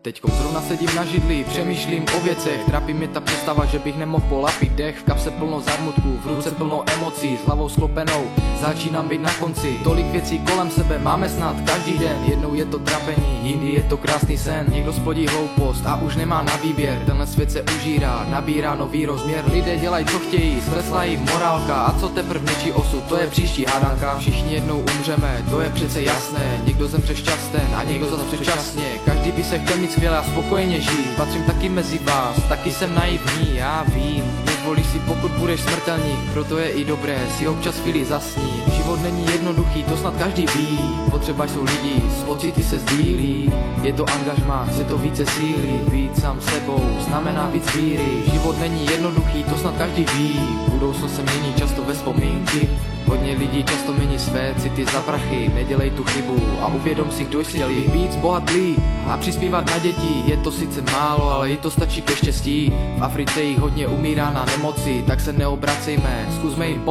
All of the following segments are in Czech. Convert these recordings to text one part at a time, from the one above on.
Teďkom zrovna sedím na židli, přemýšlím o věcech. Trápí mě ta představa, že bych nemohl polapit dech. V kapse plno zarmutků, v ruce plno emocí, s hlavou sklopenou, začínám být na konci. Tolik věcí kolem sebe máme snad každý den. Jednou je to trapení, jindy je to krásný sen. Někdo splodí hloupost a už nemá na výběr. Tenhle svět se užírá, nabírá nový rozměr. Lidé dělají co chtějí, zklesla jim morálka. A co teprv něčí osud, to je příští hádanka. Všichni jednou umřeme, to je přece jasné. Někdo zemře šťasten a někdo zase předčasně. Každý by se chtěl mít skvěle a spokojeně žít. Patřím taky mezi vás, taky jsem naivní, já vím. Nezvolíš si, pokud budeš smrtelník, proto je i dobré si občas chvíli zasnít. Život není jednoduchý, to snad každý ví. Potřeba jsou lidi, s pocity se sdílí. Je to angažmá, chce to více síly. Být sám sebou znamená víc víry. Život není jednoduchý, to snad každý ví. Budoucnost se mění často ve vzpomínky. Hodně lidí často mění své city za prachy. Nedělej tu chybu a uvědom si, kdo jsi. Chtěl bych víc bohatlý a přispívat na děti. Je to sice málo, ale i to stačí ke štěstí. V Africe jich hodně umírá na nemoci, tak se neobracejme, zkusme jim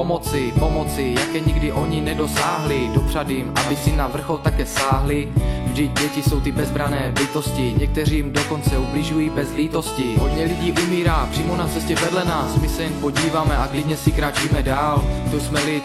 pomoci, jaké nikdy oni nedosáhli. Dopřát jim, aby si na vrchol také sáhli. Vždyť děti jsou ty bezbrané bytosti, někteří jim dokonce ubližují bez lítosti. Hodně lidí umírá přímo na cestě vedle nás, my se jen podíváme a klidně si kráčíme dál. To jsme lid,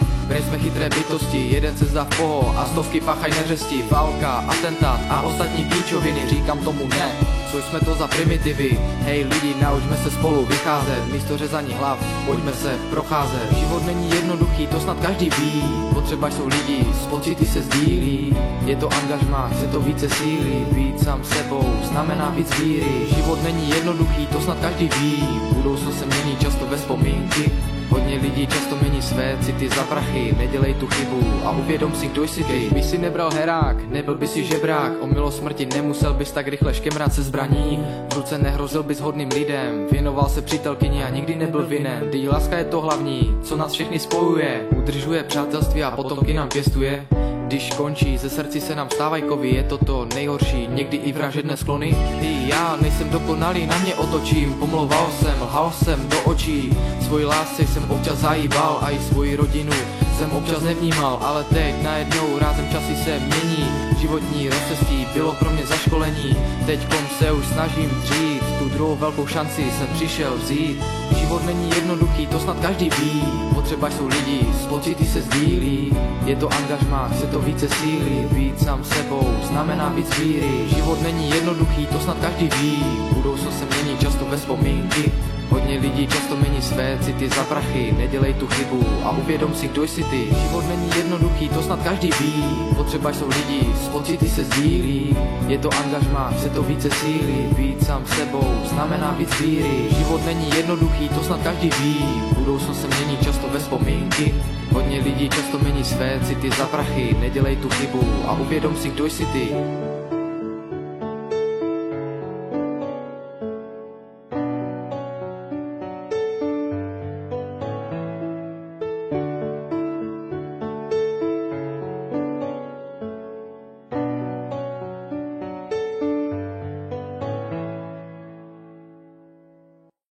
jsme chytré bytosti, jeden se zdá v poho a stovky páchají neřesti. Válka, atentát a ostatní píčoviny, říkám tomu ne. Co jsme to za primitivy? Hej lidi, naučme se spolu vycházet. Místo řezání hlav, pojďme se procházet. Život není jednoduchý, to snad každý ví. Potřeba jsou lidi, s pocity se sdílí. Je to angažmá, chce to více síly. Být sám sebou znamená víc víry. Život není jednoduchý, to snad každý ví. Budoucnost se mění často ve vzpomínky. Hodně lidí často mění své city za prachy. Nedělej tu chybu a uvědom si, kdo jsi ty. By si nebral herák, nebyl by si žebrák. O milost smrti nemusel bys tak rychle škemrat se zbraní. V ruce nehrozil bys hodným lidem. Věnoval se přítelkyni a nikdy nebyl vinen. Ty láska je to hlavní, co nás všechny spojuje. Udržuje přátelství a potomky nám pěstuje. Když končí, ze srdci se nám stávají kovy. Je to nejhorší, někdy i vražedné sklony. I já nejsem dokonalý, na mě otočím. Pomlouval jsem, lhal jsem do očí. Svoji lásce jsem občas zajíbal a i svoji rodinu jsem občas nevnímal. Ale teď najednou rázem časy se mění. Životní rozcestí bylo pro mě zaškolení. Teďkom se už snažím dřít, tu druhou velkou šanci jsem přišel vzít. Život není jednoduchý, to snad každý ví. Potřeba jsou lidi, s pocity se sdílí. Je to angažmá, chce to více síly. Být sám sebou znamená víc víry. Život není jednoduchý, to snad každý ví. Budoucnost se mění často ve vzpomínky. Hodně lidí často mění své city za prachy. Nedělej tu chybu a uvědom si, kdo jsi ty. Život není jednoduchý, to snad každý ví. Potřeba jsou lidi, s pocity se sdílí. Je to angažmá, chce to více síly. Být sám sebou znamená víc víry. Život není jednoduchý, to snad každý ví. Budoucnost se mění často ve vzpomínky. Hodně lidí často mění své city za prachy. Nedělej tu chybu a uvědom si, kdo jsi ty.